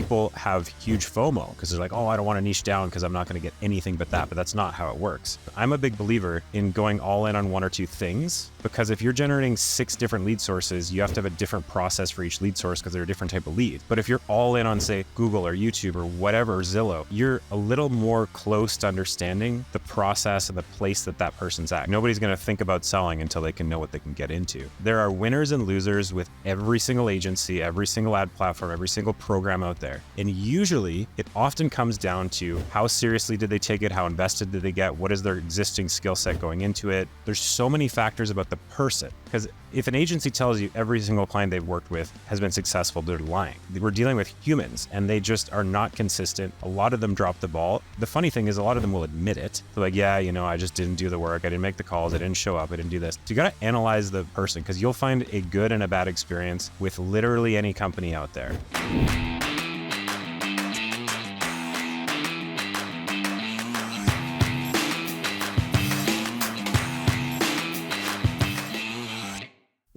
people have huge FOMO because they're like, oh, I don't want to niche down because I'm not going to get anything but that. But that's not how it works. I'm a big believer in going all in on one or two things, because if you're generating 6 different lead sources, you have to have a different process for each lead source because they're a different type of lead. But if you're all in on, say, Google or YouTube or whatever, Zillow, you're a little more close to understanding the process and the place that that person's at. Nobody's going to think about selling until they can know what they can get into. There are winners and losers with every single agency, every single ad platform, every single program out there. And usually it often comes down to how seriously did they take it? How invested did they get? What is their existing skill set going into it? There's so many factors about the person, because if an agency tells you every single client they've worked with has been successful, they're lying. We're dealing with humans and they just are not consistent. A lot of them drop the ball. The funny thing is a lot of them will admit it. They're like, yeah, I just didn't do the work. I didn't make the calls. I didn't show up. I didn't do this. So you got to analyze the person, because you'll find a good and a bad experience with literally any company out there.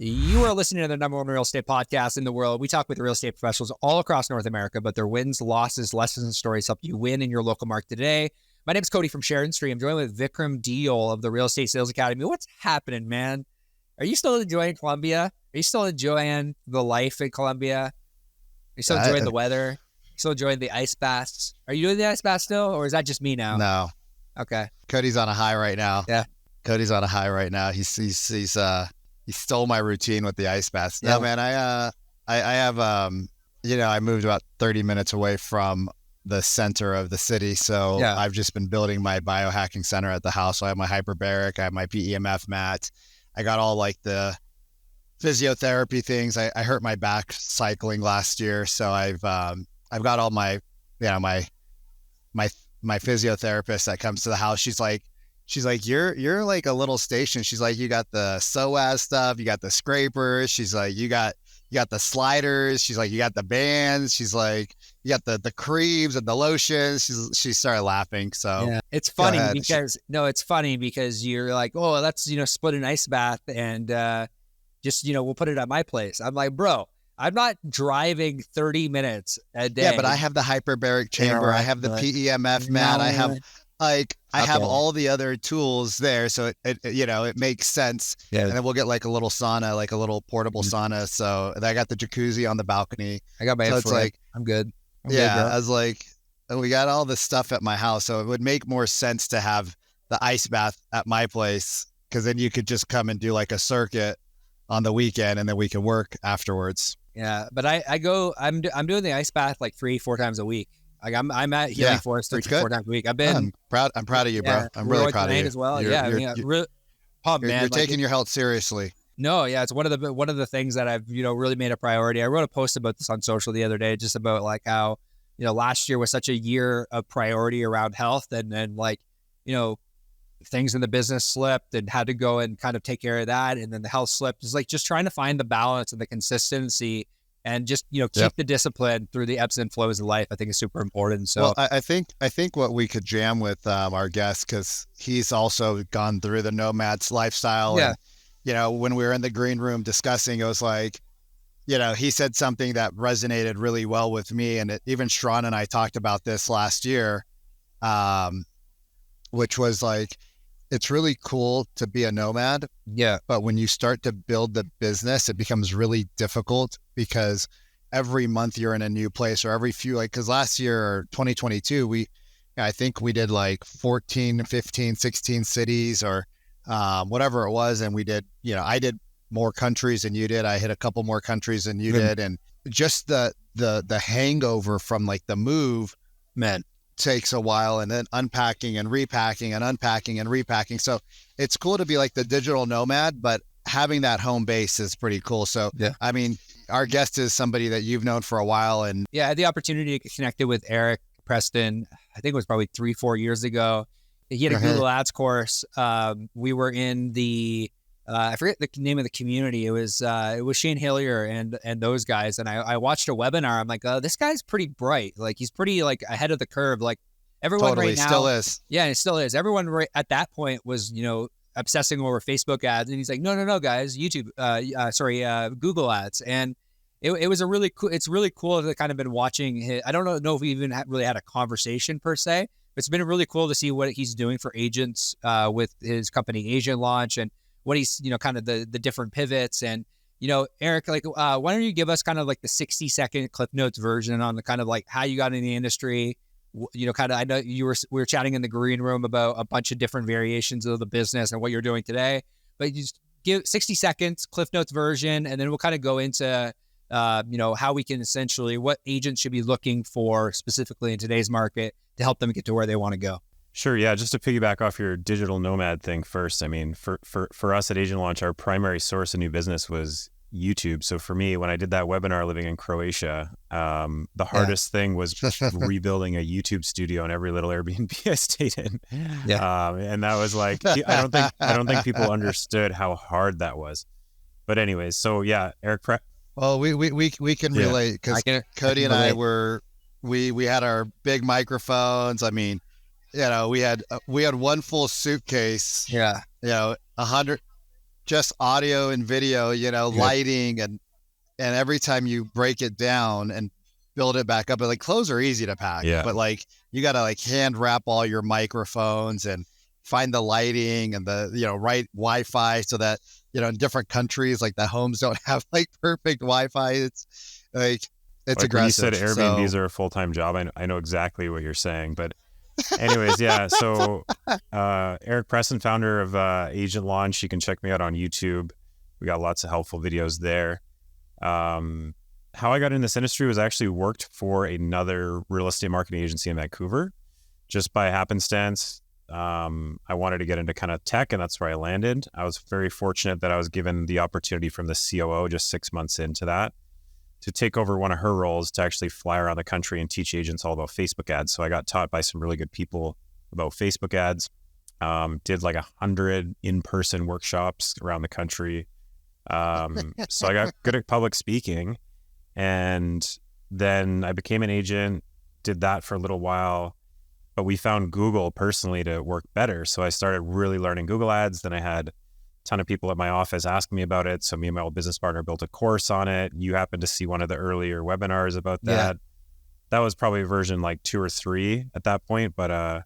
You are listening to the #1 real estate podcast in the world. We talk with real estate professionals all across North America, but their wins, losses, lessons, and stories help you win in your local market today. My name is Cody from Sheridan Street. I'm joined with Vikram Deol of the Real Estate Sales Academy. What's happening, man? Are you still enjoying Colombia? Are you still enjoying the life in Colombia? Are you still enjoying the weather? Are you still enjoying the ice baths? Are you doing the ice baths still, or is that just me now? No. Okay. Cody's on a high right now. Yeah. Cody's on a high right now. He stole my routine with the ice baths. Yeah. No, man, I have, I moved about 30 minutes away from the center of the city. So Yeah. I've just been building my biohacking center at the house. So I have my hyperbaric, I have my PEMF mat. I got all like the physiotherapy things. I hurt my back cycling last year. So I've got all my physiotherapist that comes to the house. She's like, you're like a little station. She's like, you got the psoas stuff, you got the scrapers. She's like, you got the sliders. She's like, you got the bands. She's like, you got the creams and the lotions. She started laughing. So yeah, it's funny because you're like, oh, let's split an ice bath and just we'll put it at my place. I'm like, bro, I'm not driving 30 minutes a day. Yeah, but I have the hyperbaric chamber. Yeah, right, I have the PEMF mat. No. I have I have Okay. all the other tools there, so it makes sense. Yeah. And then we'll get like a little sauna, like a little portable sauna. So I got the jacuzzi on the balcony. I got my So it's infrared. like, I'm good. I'm yeah, good, bro. I was like, we got all this stuff at my house, so it would make more sense to have the ice bath at my place, because then you could just come and do like a circuit on the weekend, and then we can work afterwards. Yeah, but I'm doing the ice bath like 3-4 times a week. Like I'm at Healing Forest 3-4 times a week. I've been I'm proud of you, bro. yeah, I'm really proud of you as well. You're Pumped, man. You're Like, taking your health seriously. No, yeah, it's one of the things that I've really made a priority. I wrote a post about this on social the other day, just about like how last year was such a year of priority around health, and then like things in the business slipped and had to go and kind of take care of that, and then the health slipped. It's like just trying to find the balance and the consistency, and just keep the discipline through the ebbs and flows of life. I think is super important. So well, I think what we could jam with our guest, because he's also gone through the nomad's lifestyle. Yeah. And when we were in the green room discussing, it was like, he said something that resonated really well with me. And even Sharon and I talked about this last year, which was like, it's really cool to be a nomad. yeah, But when you start to build the business, it becomes really difficult, because every month you're in a new place, or every few, because last year, or 2022, I think we did like 14, 15, 16 cities, or whatever it was. And we did, I did more countries than you did. I hit a couple more countries than you did. And just the hangover from like the move, man. takes a while, and then unpacking and repacking and unpacking and repacking. So it's cool to be like the digital nomad, but having that home base is pretty cool. So, Yeah. I mean, our guest is somebody that you've known for a while. And Yeah, I had the opportunity to get connected with Eric Preston. I think it was probably 3-4 years ago. He had a Google Ads course. We were in the I forget the name of the community. It was Shane Hillier and those guys. And I watched a webinar. I'm like, this guy's pretty bright. Like he's pretty like ahead of the curve. Like everyone totally right now still is. Yeah, it still is. Everyone right at that point was obsessing over Facebook ads, and he's like, no, guys, YouTube. Google ads. And it was a really cool, it's really cool to kind of been watching his, I don't know if we even really had a conversation per se, but it's been really cool to see what he's doing for agents with his company Agent Launch, and what he's, kind of the different pivots. And, Eric, like, why don't you give us kind of like the 60-second Cliff Notes version on the kind of like how you got in the industry, kind of, I know we were chatting in the green room about a bunch of different variations of the business and what you're doing today, but you just give 60 seconds Cliff Notes version, and then we'll kind of go into how we can essentially, what agents should be looking for specifically in today's market to help them get to where they want to go. Sure. Yeah. Just to piggyback off your digital nomad thing first. I mean, for us at Agent Launch, our primary source of new business was YouTube. So for me, when I did that webinar living in Croatia, the hardest thing was rebuilding a YouTube studio in every little Airbnb I stayed in. Yeah. And that was like, I don't think people understood how hard that was. But anyways, so yeah, Eric. Well, we can relate, because Cody and I we had our big microphones. I mean, we had one full suitcase. Yeah. 100 just audio and video. Lighting, and every time you break it down and build it back up, but like clothes are easy to pack. Yeah. But like you got to like hand wrap all your microphones and find the lighting and the right Wi-Fi, so that in different countries, like the homes don't have like perfect Wi-Fi. It's like, it's aggressive. When you said Airbnbs are a full-time job, I know exactly what you're saying. But anyways, yeah. So Eric Preston, founder of Agent Launch. You can check me out on YouTube. We got lots of helpful videos there. How I got in this industry was I actually worked for another real estate marketing agency in Vancouver, just by happenstance. I wanted to get into kind of tech, and that's where I landed. I was very fortunate that I was given the opportunity from the COO just 6 months into that to take over one of her roles to actually fly around the country and teach agents all about Facebook ads. So I got taught by some really good people about Facebook ads, did like 100 in-person workshops around the country. So I got good at public speaking, and then I became an agent, did that for a little while. But we found Google personally to work better. So I started really learning Google ads. Then I had a ton of people at my office asking me about it. So me and my old business partner built a course on it. You happened to see one of the earlier webinars about that. Yeah. That was probably version like 2 or 3 at that point. But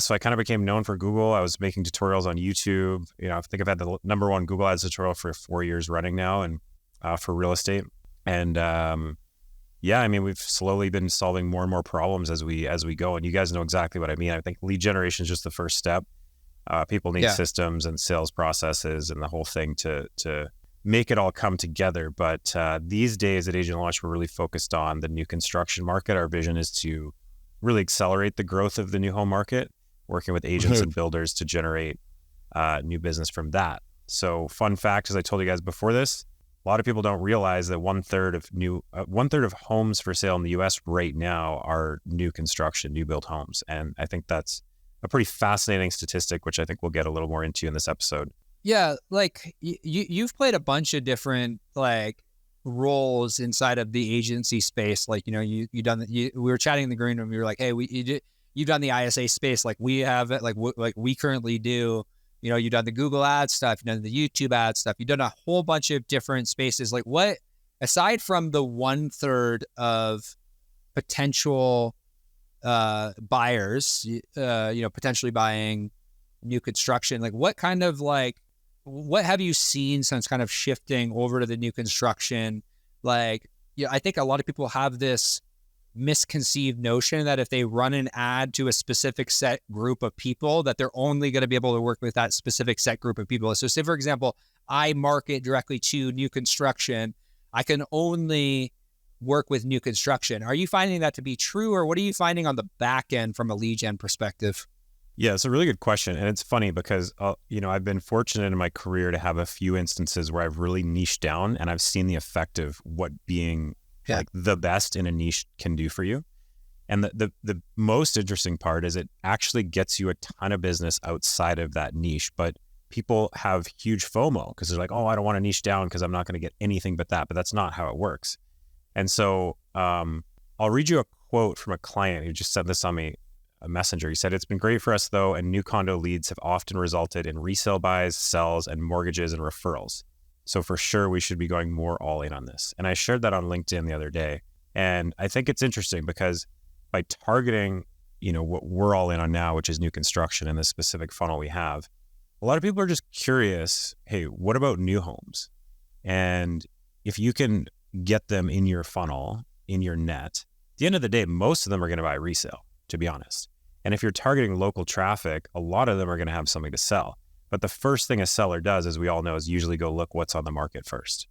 so I kind of became known for Google. I was making tutorials on YouTube. I think I've had the #1 Google ads tutorial for 4 years running now, and for real estate. And I mean, we've slowly been solving more and more problems as we go, and you guys know exactly what I mean. I think lead generation is just the first step. People need systems and sales processes and the whole thing to make it all come together. But these days at Agent Launch, we're really focused on the new construction market. Our vision is to really accelerate the growth of the new home market, working with agents and builders to generate new business from that. So fun fact, as I told you guys before this, a lot of people don't realize that one third of homes for sale in the U.S. right now are new construction, new build homes, and I think that's a pretty fascinating statistic, which I think we'll get a little more into in this episode. Yeah, like you've played a bunch of different like roles inside of the agency space. Like we were chatting in the green room. You were like, hey, you've done the ISA space, like we have it, like we currently do. You've done the Google ad stuff, you've done the YouTube ad stuff, you've done a whole bunch of different spaces. Like what, aside from the 1/3 of potential buyers, potentially buying new construction, like what kind of what have you seen since kind of shifting over to the new construction? I think a lot of people have this misconceived notion that if they run an ad to a specific set group of people, that they're only going to be able to work with that specific set group of people. So say, for example, I market directly to new construction, I can only work with new construction. Are you finding that to be true, or what are you finding on the back end from a lead gen perspective? Yeah, it's a really good question. And it's funny because, I've been fortunate in my career to have a few instances where I've really niched down, and I've seen the effect of what being like the best in a niche can do for you. And the most interesting part is it actually gets you a ton of business outside of that niche, but people have huge FOMO because they're like, oh, I don't want to niche down because I'm not going to get anything but that. But that's not how it works. And so I'll read you a quote from a client who just sent this on me, a messenger. He said, "It's been great for us though, and new condo leads have often resulted in resale buys, sells, and mortgages and referrals. So for sure, we should be going more all in on this. And I shared that on LinkedIn the other day. And I think it's interesting because by targeting, what we're all in on now, which is new construction and the specific funnel we have, a lot of people are just curious, hey, what about new homes? And if you can get them in your funnel, in your net, at the end of the day, most of them are going to buy resale, to be honest. And if you're targeting local traffic, a lot of them are going to have something to sell. But the first thing a seller does, as we all know, is usually go look what's on the market first.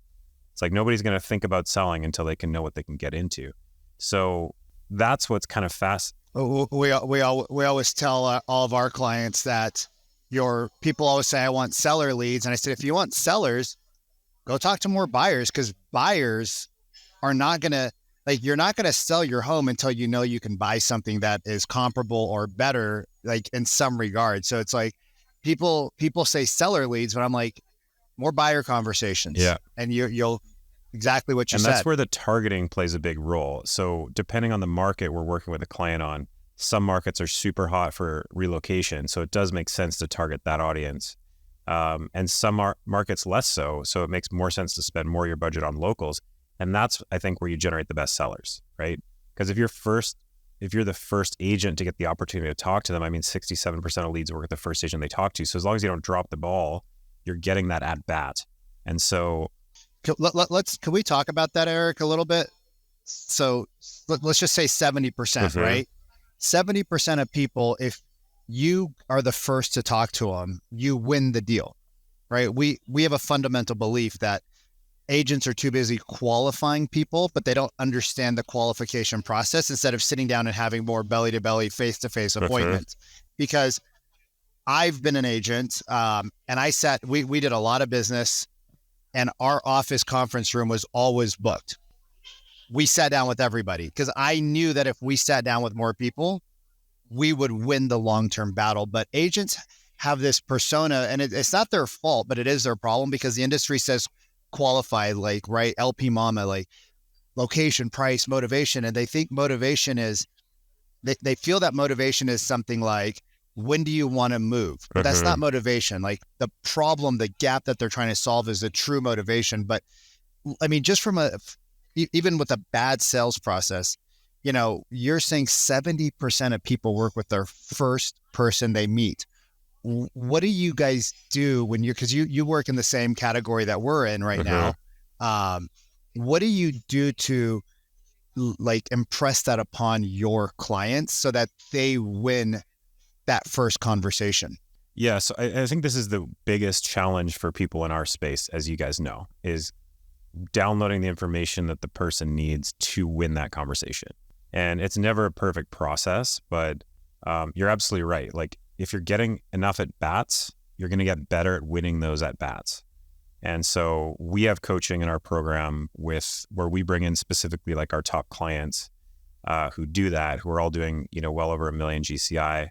It's like nobody's going to think about selling until they can know what they can get into. So that's what's kind of fast. We always tell all of our clients that people always say, I want seller leads. And I said, if you want sellers, go talk to more buyers, because buyers are not going to, you're not going to sell your home until you know you can buy something that is comparable or better, in some regard. So it's like people say seller leads, but I'm like, more buyer conversations. Yeah. And you'll exactly what you said. And that's where the targeting plays a big role. So depending on the market we're working with a client on, some markets are super hot for relocation. So it does make sense to target that audience. And some markets less so. So it makes more sense to spend more of your budget on locals. And that's, I think, where you generate the best sellers, right? Because if you're the first agent to get the opportunity to talk to them, 67% of leads work with the first agent they talk to. So as long as you don't drop the ball, you're getting that at bat. And so can we talk about that, Eric, a little bit? So let's just say 70%, right? 70% of people, if you are the first to talk to them, you win the deal, right? We have a fundamental belief that agents are too busy qualifying people, but they don't understand the qualification process instead of sitting down and having more belly-to-belly, face-to-face appointments. Because I've been an agent, and we did a lot of business, and our office conference room was always booked. We sat down with everybody because I knew that if we sat down with more people, we would win the long-term battle. But agents have this persona, and it's not their fault, but it is their problem because the industry says qualify, right? LP Mama, location, price, motivation. And they think motivation is, they feel that motivation is something like, when do you want to move? But that's not motivation. The problem, the gap that they're trying to solve is the true motivation. But just from even with a bad sales process, you're saying 70% of people work with their first person they meet. What do you guys do when because you work in the same category that we're in right now. What do you do to impress that upon your clients so that they win that first conversation? Yeah. So I think this is the biggest challenge for people in our space, as you guys know, is downloading the information that the person needs to win that conversation. And it's never a perfect process, but you're absolutely right. If you're getting enough at bats, you're going to get better at winning those at bats. And so we have coaching in our program where we bring in specifically our top clients who do that, who are all doing, well over 1 million GCI,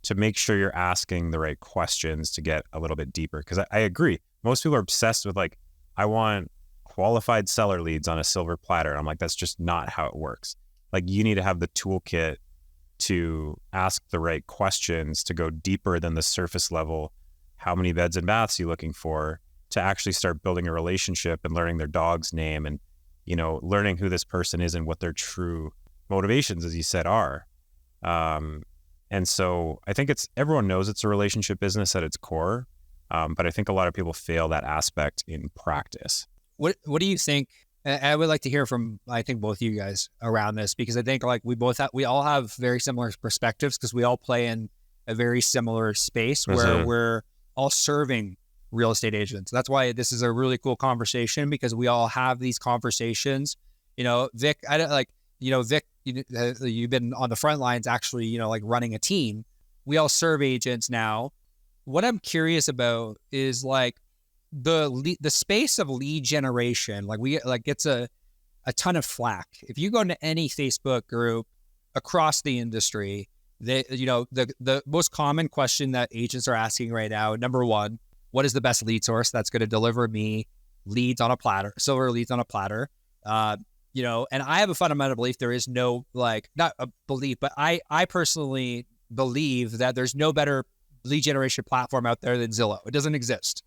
to make sure you're asking the right questions to get a little bit deeper. Because I agree. Most people are obsessed with I want qualified seller leads on a silver platter. I'm like, that's just not how it works. You need to have the toolkit to ask the right questions to go deeper than the surface level. How many beds and baths are you looking for, to actually start building a relationship and learning their dog's name and, learning who this person is and what their true motivations, as you said, are. And so I think everyone knows it's a relationship business at its core. But I think a lot of people fail that aspect in practice. What do you think? I would like to hear from, I think, both of you guys around this, because I think we all have very similar perspectives because we all play in a very similar space where we're all serving real estate agents. That's why this is a really cool conversation, because we all have these conversations. Vic, Vic, you've been on the front lines actually, running a team. We all serve agents now. What I'm curious about is the space of lead generation. Gets a ton of flack. If you go into any Facebook group across the industry, the most common question that agents are asking right now, number one, what is the best lead source that's going to deliver me leads on a platter, silver leads on a platter? And I have a fundamental belief there is no, not a belief, but I personally believe that there's no better lead generation platform out there than Zillow. It doesn't exist.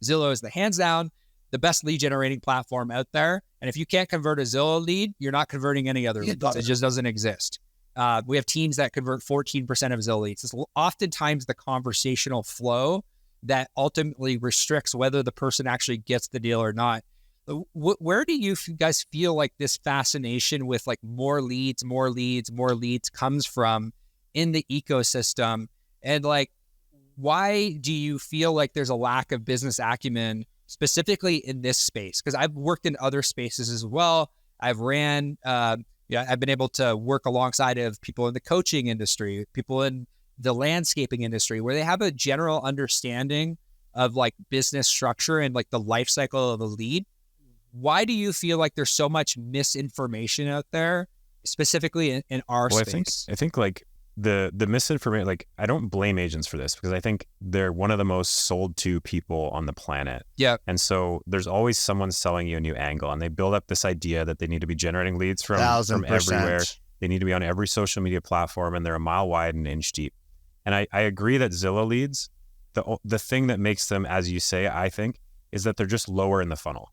Zillow is the hands down the best lead generating platform out there. And if you can't convert a Zillow lead, you're not converting any other leads. It just doesn't exist. We have teams that convert 14% of Zillow leads. It's oftentimes the conversational flow that ultimately restricts whether the person actually gets the deal or not. Where do you guys feel like this fascination with like more leads comes from in the ecosystem? And like, why do you feel like there's a lack of business acumen specifically in this space? Because I've worked in other spaces as well. I've ran, I've been able to work alongside of people in the coaching industry, people in the landscaping industry, where they have a general understanding of like business structure and like the life cycle of a lead. Why do you feel like there's so much misinformation out there, specifically in our space? I think like the misinformation, like I don't blame agents for this because I think they're one of the most sold to people on the planet. Yeah. And so there's always someone selling you a new angle, and they build up this idea that they need to be generating leads from everywhere. They need to be on every social media platform, and they're a mile wide and an inch deep. And I agree that Zillow leads, the thing that makes them, as you say, I think, is that they're just lower in the funnel.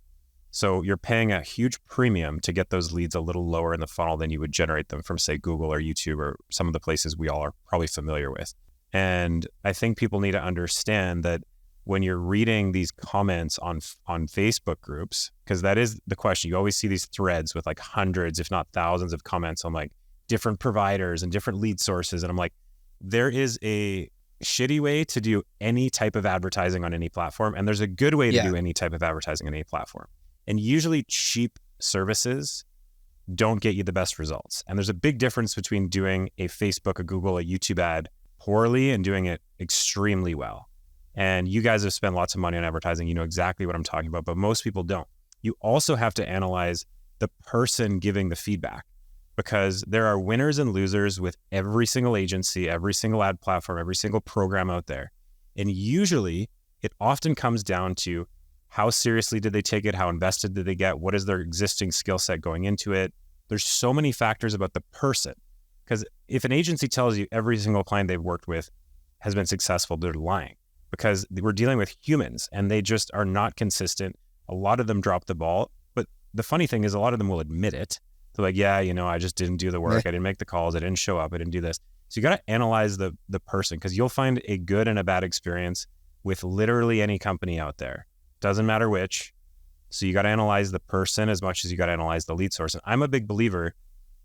So you're paying a huge premium to get those leads a little lower in the funnel than you would generate them from, say, Google or YouTube or some of the places we all are probably familiar with. And I think people need to understand that when you're reading these comments on Facebook groups, because that is the question, you always see these threads with like hundreds, if not thousands of comments on like different providers and different lead sources. And I'm like, there is a shitty way to do any type of advertising on any platform, and there's a good way to do any type of advertising on any platform. And usually cheap services don't get you the best results. And there's a big difference between doing a Facebook, a Google, a YouTube ad poorly and doing it extremely well. And you guys have spent lots of money on advertising. You know exactly what I'm talking about, but most people don't. You also have to analyze the person giving the feedback, because there are winners and losers with every single agency, every single ad platform, every single program out there. And usually it often comes down to how seriously did they take it? How invested did they get? What is their existing skill set going into it? There's so many factors about the person, because if an agency tells you every single client they've worked with has been successful, they're lying, because we're dealing with humans and they just are not consistent. A lot of them drop the ball, but the funny thing is a lot of them will admit it. They're like, yeah, I just didn't do the work. I didn't make the calls. I didn't show up. I didn't do this. So you got to analyze the person, because you'll find a good and a bad experience with literally any company out there. Doesn't matter which. So you got to analyze the person as much as you got to analyze the lead source. And I'm a big believer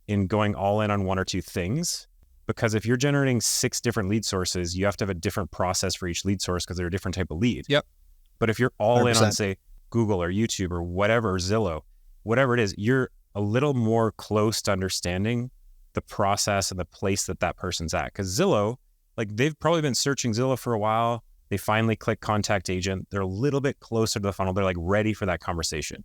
in going all in on one or two things, because if you're generating 6 different lead sources, you have to have a different process for each lead source because they're a different type of lead. Yep. But if you're all 100%. in on, say, Google or YouTube or whatever, or Zillow, whatever it is, you're a little more close to understanding the process and the place that person's at. Because Zillow, like they've probably been searching Zillow for a while. They finally click contact agent. They're a little bit closer to the funnel. They're like ready for that conversation.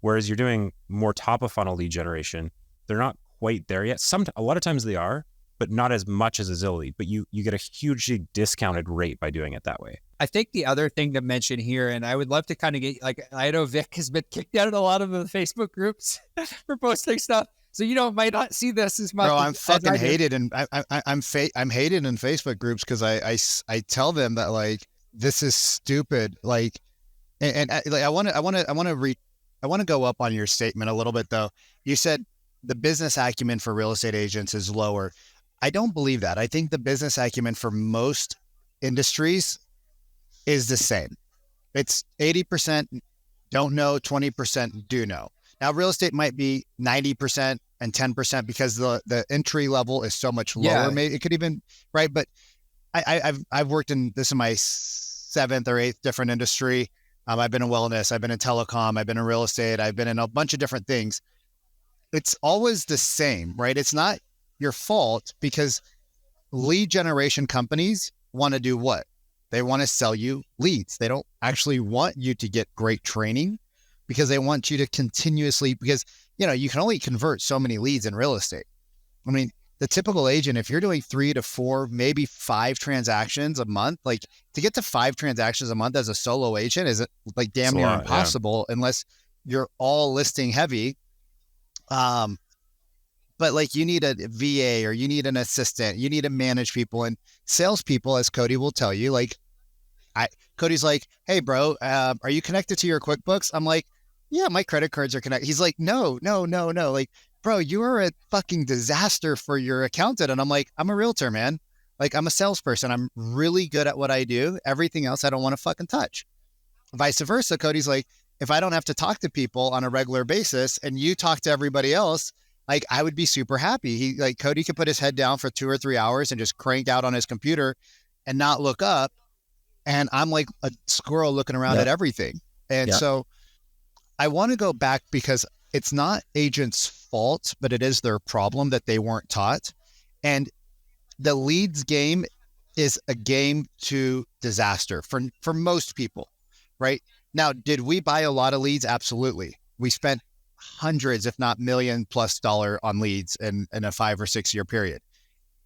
Whereas you're doing more top of funnel lead generation, they're not quite there yet. A lot of times they are, but not as much as a Zillow lead. But you get a hugely discounted rate by doing it that way. I think the other thing to mention here, and I would love to kind of get, like, I know Vic has been kicked out of a lot of the Facebook groups for posting stuff. So might not see this as much. Bro, I'm fucking hated, and I'm hated in Facebook groups because I tell them that like this is stupid. Like, and I want to go up on your statement a little bit though. You said the business acumen for real estate agents is lower. I don't believe that. I think the business acumen for most industries is the same. It's 80% don't know, 20% do know. Now, real estate might be 90% and 10% because the entry level is so much lower. Yeah. Maybe it could even, right? But I've worked in, this is my 7th or 8th different industry. I've been in wellness, I've been in telecom, I've been in real estate, I've been in a bunch of different things. It's always the same, right? It's not your fault, because lead generation companies want to do what? They want to sell you leads. They don't actually want you to get great training, because they want you to continuously, because, you can only convert so many leads in real estate. I mean, the typical agent, if you're doing 3 to 4, maybe 5 transactions a month, like to get to 5 transactions a month as a solo agent is like damn near impossible unless you're all listing heavy. But like you need a VA or you need an assistant, you need to manage people, and salespeople, as Cody will tell you, like Cody's like, hey bro, are you connected to your QuickBooks? I'm like, yeah, my credit cards are connected. He's like, no. Like, bro, you are a fucking disaster for your accountant. And I'm like, I'm a realtor, man. Like, I'm a salesperson. I'm really good at what I do. Everything else I don't want to fucking touch. Vice versa. Cody's like, if I don't have to talk to people on a regular basis and you talk to everybody else, like, I would be super happy. Cody could put his head down for 2 or 3 hours and just crank out on his computer and not look up. And I'm like a squirrel looking around at everything. And so I want to go back because it's not agents' fault, but it is their problem that they weren't taught. And the leads game is a game to disaster for most people, right? Now, did we buy a lot of leads? Absolutely. We spent hundreds, if not $1 million+ on leads in a 5 or 6 year period.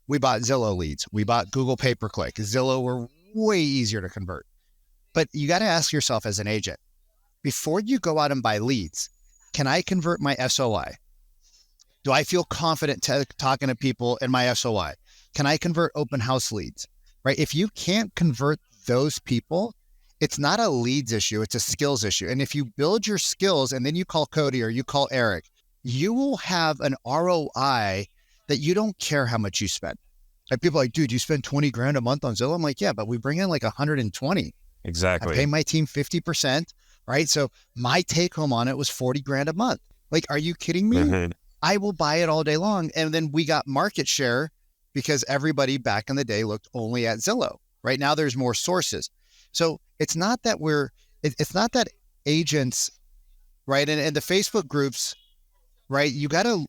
We bought Zillow leads. We bought Google pay-per-click. Zillow were way easier to convert. But you got to ask yourself as an agent, before you go out and buy leads, can I convert my SOI? Do I feel confident talking to people in my SOI? Can I convert open house leads, right? If you can't convert those people, it's not a leads issue, it's a skills issue. And if you build your skills and then you call Cody or you call Eric, you will have an ROI that you don't care how much you spend. Like, people are like, dude, you spend 20 grand a month on Zillow? I'm like, yeah, but we bring in like 120. Exactly. I pay my team 50%, right? So my take home on it was 40 grand a month. Like, are you kidding me? Mm-hmm. I will buy it all day long. And then we got market share because everybody back in the day looked only at Zillow. Right now, there's more sources. So it's not that it's not that agents, right? And the Facebook groups, right? You got to,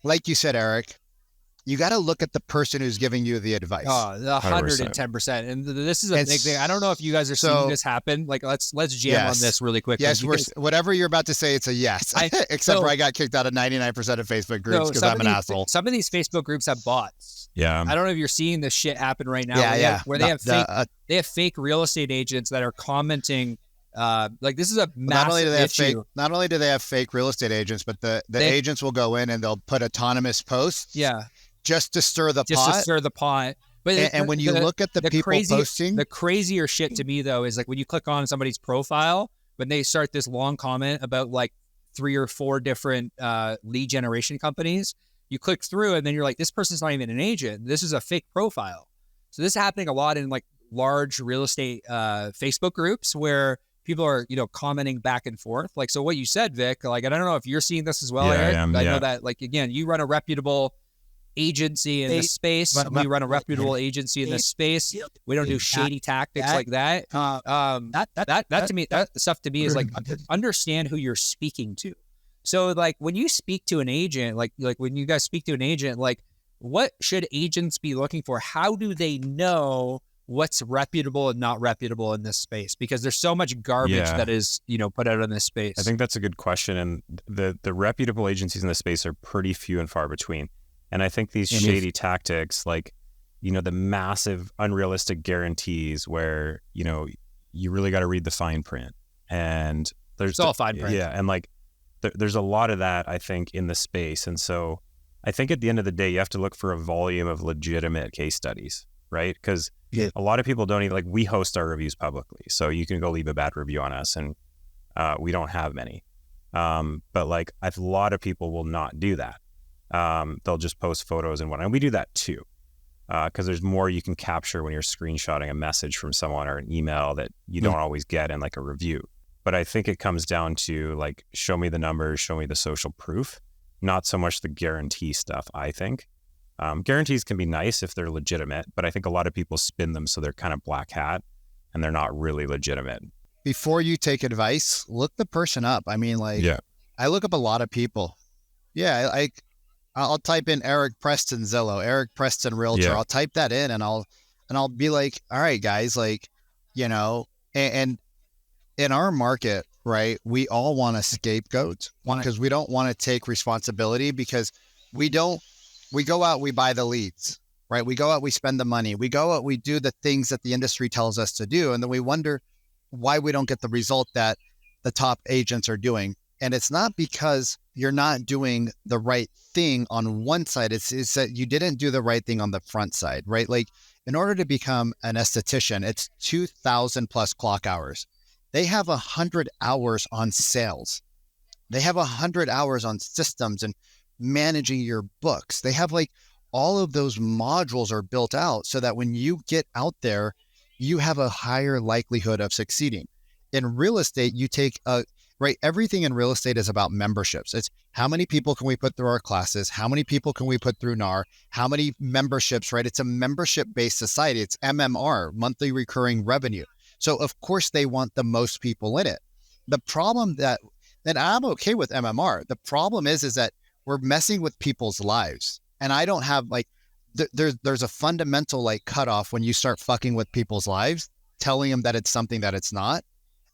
like you said, Eric, you got to look at the person who's giving you the advice. Oh, 110%. And this is a big thing. I don't know if you guys are seeing this happen. Like, let's jam on this really quick. Yes, whatever you're about to say, it's a yes. Except for I got kicked out of 99% of Facebook groups because I'm an asshole. Some of these Facebook groups have bots. Yeah. I don't know if you're seeing this shit happen right now. Where they have fake real estate agents that are commenting. Like, this is a massive issue. Not only do they have fake real estate agents, but the agents will go in and they'll put autonomous posts. Yeah. Just to stir the pot. But and when you look at the people posting, the crazier shit to me though is like when you click on somebody's profile, when they start this long comment about like 3 or 4 different lead generation companies, you click through and then you're like, this person's not even an agent. This is a fake profile. So this is happening a lot in like large real estate Facebook groups where people are, commenting back and forth. Like, so what you said, Vic, like, I don't know if you're seeing this as well, Eric. I know that, like, again, you run a reputable agency in this space. We run a reputable agency in this space. We don't do shady tactics like that. That to me, that stuff to me is like, understand who you're speaking to. So like when you speak to an agent, like when you guys speak to an agent, like what should agents be looking for? How do they know what's reputable and not reputable in this space? Because there's so much garbage that is, put out in this space. I think that's a good question. And the reputable agencies in this space are pretty few and far between. And I think these shady tactics, like, the massive unrealistic guarantees where, you really got to read the fine print. And it's all fine print. Yeah. And like, there's a lot of that, I think, in the space. And so I think at the end of the day, you have to look for a volume of legitimate case studies, right? Because a lot of people don't even, like, we host our reviews publicly. So you can go leave a bad review on us and we don't have many. But like a lot of people will not do that. They'll just post photos and whatnot. And we do that too, because there's more you can capture when you're screenshotting a message from someone or an email that you don't always get in like a review. But I think it comes down to like, show me the numbers, show me the social proof, not so much the guarantee stuff, I think. Guarantees can be nice if they're legitimate, but I think a lot of people spin them so they're kind of black hat and they're not really legitimate. Before you take advice, look the person up. I mean, like, I look up a lot of people. Yeah, I'll type in Eric Preston Zillow, Eric Preston Realtor. Yeah. I'll type that in and I'll be like, all right, guys, like, and in our market, right, we all want a scapegoat because we don't want to take responsibility because we go out, we buy the leads, right? We go out, we spend the money. We go out, we do the things that the industry tells us to do. And then we wonder why we don't get the result that the top agents are doing. And it's not because you're not doing the right thing on one side. It's that you didn't do the right thing on the front side, right? Like in order to become an esthetician, it's 2,000 plus clock hours. They have 100 hours on sales. They have 100 hours on systems and managing your books. They have like all of those modules are built out so that when you get out there, you have a higher likelihood of succeeding. In real estate, you take right? Everything in real estate is about memberships. It's how many people can we put through our classes? How many people can we put through NAR? How many memberships, right? It's a membership-based society. It's MMR, monthly recurring revenue. So of course they want the most people in it. The problem that I'm okay with MMR. The problem is that we're messing with people's lives. And I don't have like, there's a fundamental like cutoff when you start fucking with people's lives, telling them that it's something that it's not.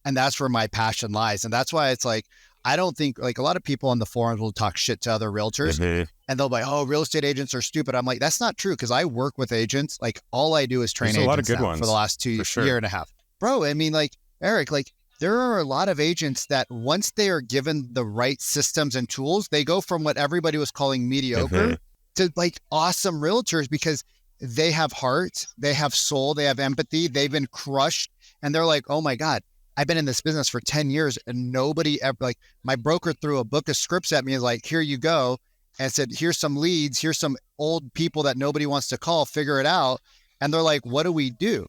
And that's where my passion lies. And that's why it's like, I don't think like a lot of people on the forums will talk shit to other realtors and they'll be like, oh, real estate agents are stupid. I'm like, that's not true. Cause I work with agents. Like all I do is train agents a lot of good ones for the last year and a half. Bro, I mean like, Eric, like there are a lot of agents that once they are given the right systems and tools, they go from what everybody was calling mediocre to like awesome realtors because they have heart, they have soul, they have empathy, they've been crushed. And they're like, oh my God, I've been in this business for 10 years and nobody ever, like my broker threw a book of scripts at me and like, here you go. And said, here's some leads. Here's some old people that nobody wants to call, figure it out. And they're like, what do we do?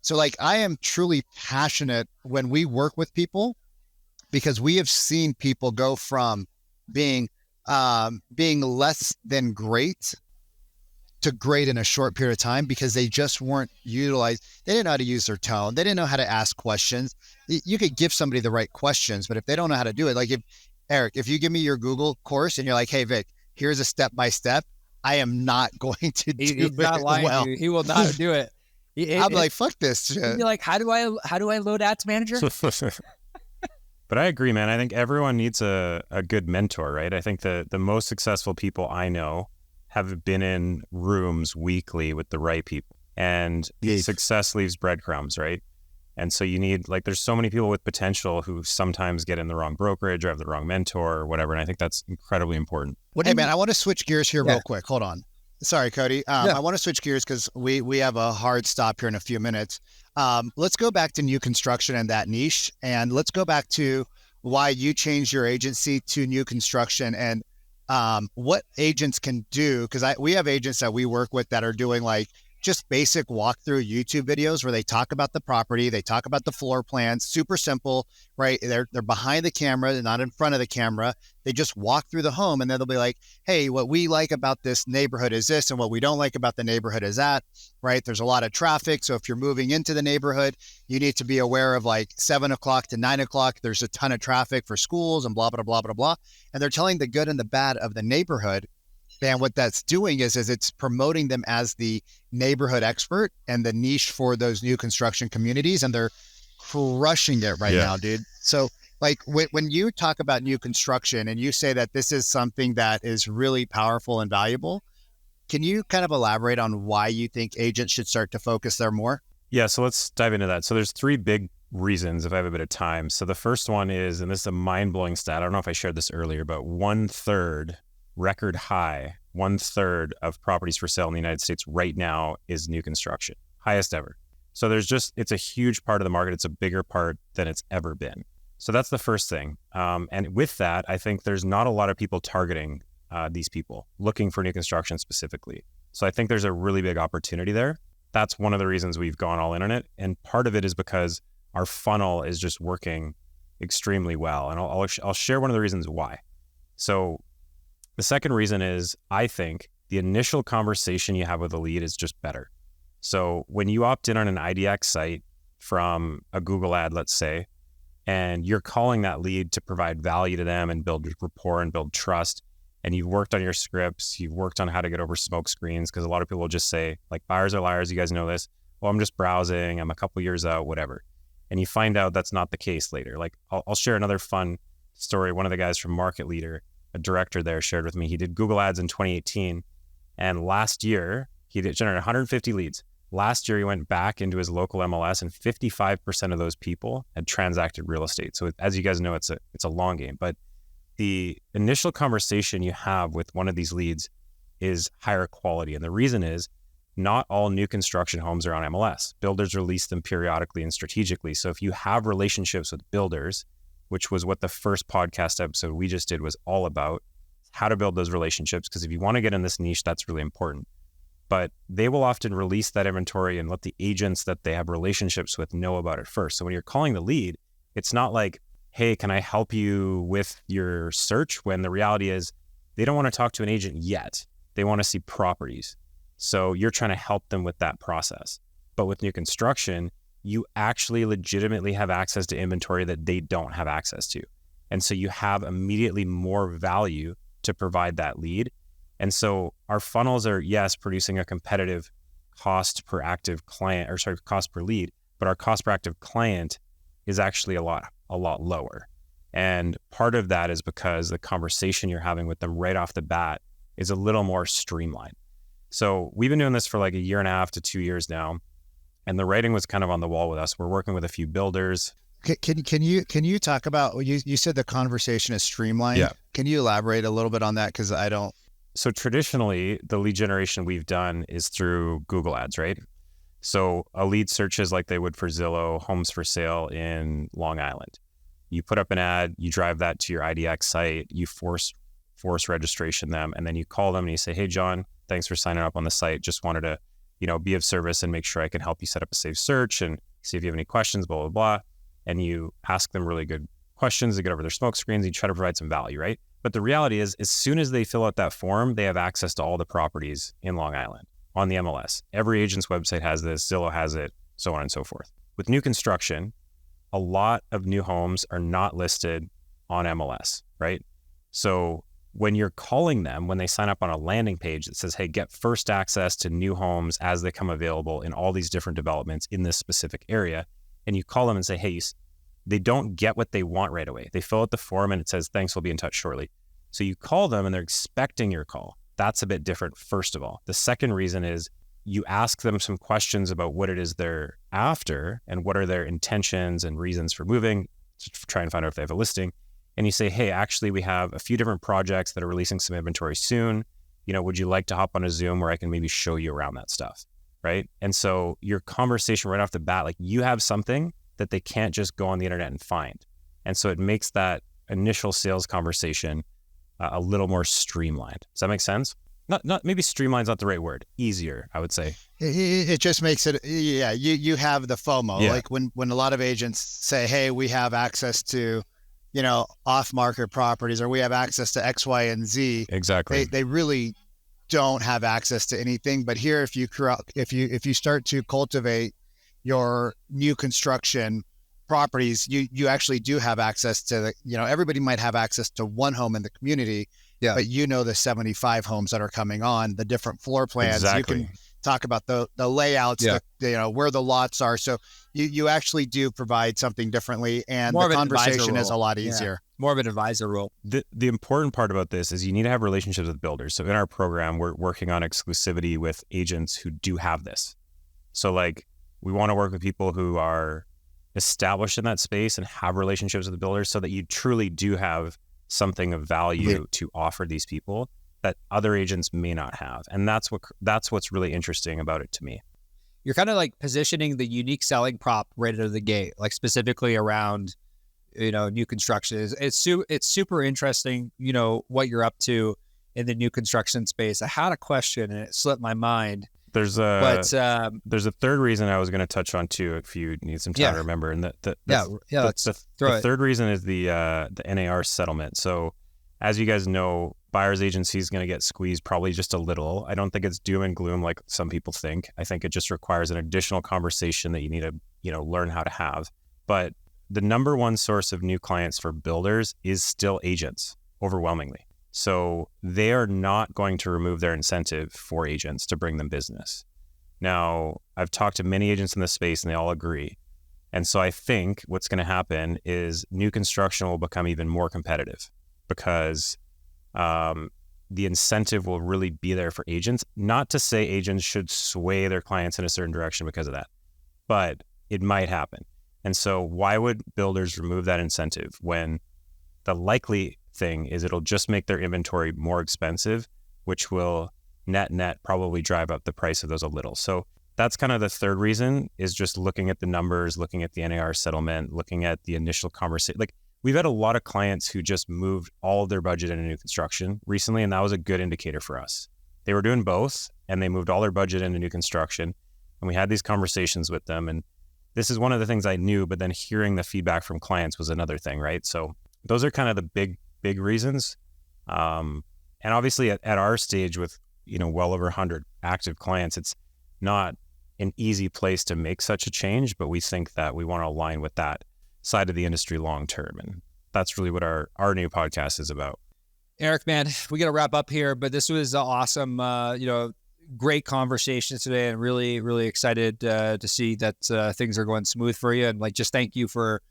So like, I am truly passionate when we work with people because we have seen people go from being less than great to great in a short period of time because they just weren't utilized. They didn't know how to use their tone. They didn't know how to ask questions. You could give somebody the right questions, but if they don't know how to do it, like if you give me your Google course and you're like, hey, Vic, here's a step-by-step, I am not going to do He's not lying well. to you. He will not do it. I'm like, fuck this shit. You're like, how do I load Ads Manager? But I agree, man. I think everyone needs a good mentor, right? I think the most successful people I know have been in rooms weekly with the right people, and success leaves breadcrumbs, right? And so you need, like, there's so many people with potential who sometimes get in the wrong brokerage or have the wrong mentor or whatever. And I think that's incredibly important. Hey man, I want to switch gears here real quick. Hold on. Sorry, Cody. I want to switch gears because we have a hard stop here in a few minutes. Let's go back to new construction and that niche. And let's go back to why you changed your agency to new construction and what agents can do. Because we have agents that we work with that are doing like just basic walkthrough YouTube videos where they talk about the property, they talk about the floor plans, super simple, right? They're behind the camera, they're not in front of the camera. They just walk through the home and then they'll be like, hey, what we like about this neighborhood is this, and what we don't like about the neighborhood is that, right? There's a lot of traffic. So if you're moving into the neighborhood, you need to be aware of like 7 o'clock to 9 o'clock. There's a ton of traffic for schools and blah, blah, blah, blah, blah. And they're telling the good and the bad of the neighborhood. And what that's doing is it's promoting them as the neighborhood expert and the niche for those new construction communities. And they're crushing it right now, dude. So like when you talk about new construction and you say that this is something that is really powerful and valuable, can you kind of elaborate on why you think agents should start to focus there more? Yeah. So let's dive into that. So there's 3 big reasons if I have a bit of time. So the first one is, and this is a mind-blowing stat, I don't know if I shared this earlier, but 1/3 record high, 1/3 of properties for sale in the United States right now is new construction, highest ever. So it's a huge part of the market. It's a bigger part than it's ever been. So that's the first thing. And with that, I think there's not a lot of people targeting these people, looking for new construction specifically. So I think there's a really big opportunity there. That's one of the reasons we've gone all in on it. And part of it is because our funnel is just working extremely well. And I'll share one of the reasons why. So the second reason is I think the initial conversation you have with a lead is just better. So when you opt in on an IDX site from a Google ad, let's say, and you're calling that lead to provide value to them and build rapport and build trust, and you've worked on your scripts, you've worked on how to get over smoke screens, because a lot of people will just say, like, buyers are liars, you guys know this. Well, I'm just browsing, I'm a couple years out, whatever. And you find out that's not the case later. Like, I'll share another fun story. One of the guys from Market Leader, a director there, shared with me. He did Google ads in 2018. And last year, he generated 150 leads. Last year, he went back into his local MLS and 55% of those people had transacted real estate. So as you guys know, it's a long game. But the initial conversation you have with one of these leads is higher quality. And the reason is not all new construction homes are on MLS. Builders release them periodically and strategically. So if you have relationships with builders, which was what the first podcast episode we just did was all about, how to build those relationships. Because if you want to get in this niche, that's really important. But they will often release that inventory and let the agents that they have relationships with know about it first. So when you're calling the lead, it's not like, hey, can I help you with your search? When the reality is they don't want to talk to an agent yet. They want to see properties. So you're trying to help them with that process. But with new construction, you actually legitimately have access to inventory that they don't have access to. And so you have immediately more value to provide that lead. And so our funnels are, yes, producing a competitive cost per active client, cost per lead, but our cost per active client is actually a lot lower. And part of that is because the conversation you're having with them right off the bat is a little more streamlined. So we've been doing this for like 1.5 to 2 years now. And the writing was kind of on the wall with us. We're working with a few builders. Can you talk about, you said the conversation is streamlined. Yeah. Can you elaborate a little bit on that? Because I don't. So traditionally, the lead generation we've done is through Google Ads, right? So a lead searches like they would for Zillow, homes for sale in Long Island. You put up an ad, you drive that to your IDX site, you force registration them, and then you call them and you say, hey, John, thanks for signing up on the site. Just wanted to, be of service and make sure I can help you set up a safe search and see if you have any questions, blah, blah, blah. And you ask them really good questions to get over their smoke screens. You try to provide some value, right? But the reality is, as soon as they fill out that form, they have access to all the properties in Long Island on the MLS. Every agent's website has this, Zillow has it, so on and so forth. With new construction, a lot of new homes are not listed on MLS, right? So when you're calling them, when they sign up on a landing page that says, hey, get first access to new homes as they come available in all these different developments in this specific area, and you call them and say, hey, they don't get what they want right away. They fill out the form and it says, thanks, we'll be in touch shortly. So you call them and they're expecting your call. That's a bit different, first of all. The second reason is you ask them some questions about what it is they're after and what are their intentions and reasons for moving to try and find out if they have a listing. And you say, hey, actually, we have a few different projects that are releasing some inventory soon. Would you like to hop on a Zoom where I can maybe show you around that stuff, right? And so your conversation right off the bat, like you have something that they can't just go on the internet and find. And so it makes that initial sales conversation a little more streamlined. Does that make sense? Not maybe streamline's not the right word. Easier, I would say. It just makes it, yeah, you have the FOMO. Yeah. Like when a lot of agents say, hey, we have access to, off-market properties, or we have access to X, Y, and Z. Exactly. They really don't have access to anything. But here, if you start to cultivate your new construction properties, you actually do have access to everybody might have access to one home in the community, but the 75 homes that are coming on, the different floor plans. Exactly. You can talk about the layouts, where the lots are. So you actually do provide something differently, and the conversation is a lot easier. Yeah. More of an advisor role. The important part about this is you need to have relationships with builders. So in our program, we're working on exclusivity with agents who do have this. So we want to work with people who are established in that space and have relationships with the builders, so that you truly do have something of value to offer these people that other agents may not have. And that's what's really interesting about it to me. You're kind of positioning the unique selling prop right out of the gate, specifically around, new construction. It's super interesting, what you're up to in the new construction space. I had a question and it slipped my mind. There's a third reason I was going to touch on too, if you need some time to remember. And the third reason is the NAR settlement. So as you guys know, buyer's agency is going to get squeezed probably just a little. I don't think it's doom and gloom like some people think. I think it just requires an additional conversation that you need to, learn how to have. But the number one source of new clients for builders is still agents, overwhelmingly. So they are not going to remove their incentive for agents to bring them business. Now, I've talked to many agents in this space and they all agree. And so I think what's going to happen is new construction will become even more competitive, because the incentive will really be there for agents. Not to say agents should sway their clients in a certain direction because of that, but it might happen. And so why would builders remove that incentive when the likely thing is it'll just make their inventory more expensive, which will net probably drive up the price of those a little. So that's kind of the third reason, is just looking at the numbers, looking at the NAR settlement, looking at the initial conversation. Like, we've had a lot of clients who just moved all of their budget into new construction recently, and that was a good indicator for us. They were doing both, and they moved all their budget into new construction, and we had these conversations with them. And this is one of the things I knew, but then hearing the feedback from clients was another thing, right? So those are kind of the big reasons. And obviously at our stage with, well over 100 active clients, it's not an easy place to make such a change, but we think that we want to align with that side of the industry long term. And that's really what our new podcast is about. Eric, man, we got to wrap up here, but this was awesome. Great conversation today, and really, really excited to see that things are going smooth for you. And just thank you for,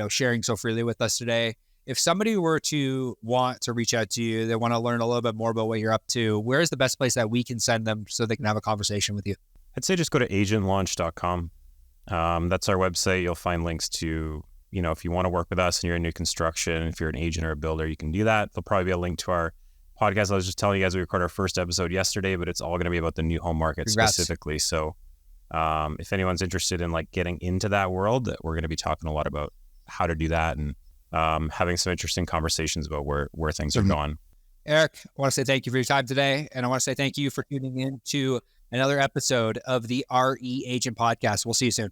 sharing so freely with us today. If somebody were to want to reach out to you, they want to learn a little bit more about what you're up to, where's the best place that we can send them so they can have a conversation with you? I'd say just go to agentlaunch.com. That's our website. You'll find links to, if you want to work with us and you're in new construction, if you're an agent or a builder, you can do that. There'll probably be a link to our podcast. I was just telling you guys, we recorded our first episode yesterday, but it's all going to be about the new home market specifically. So if anyone's interested in getting into that world, we're going to be talking a lot about how to do that, and having some interesting conversations about where things are going. Eric, I want to say thank you for your time today. And I want to say thank you for tuning in to another episode of the RE Agent Podcast. We'll see you soon.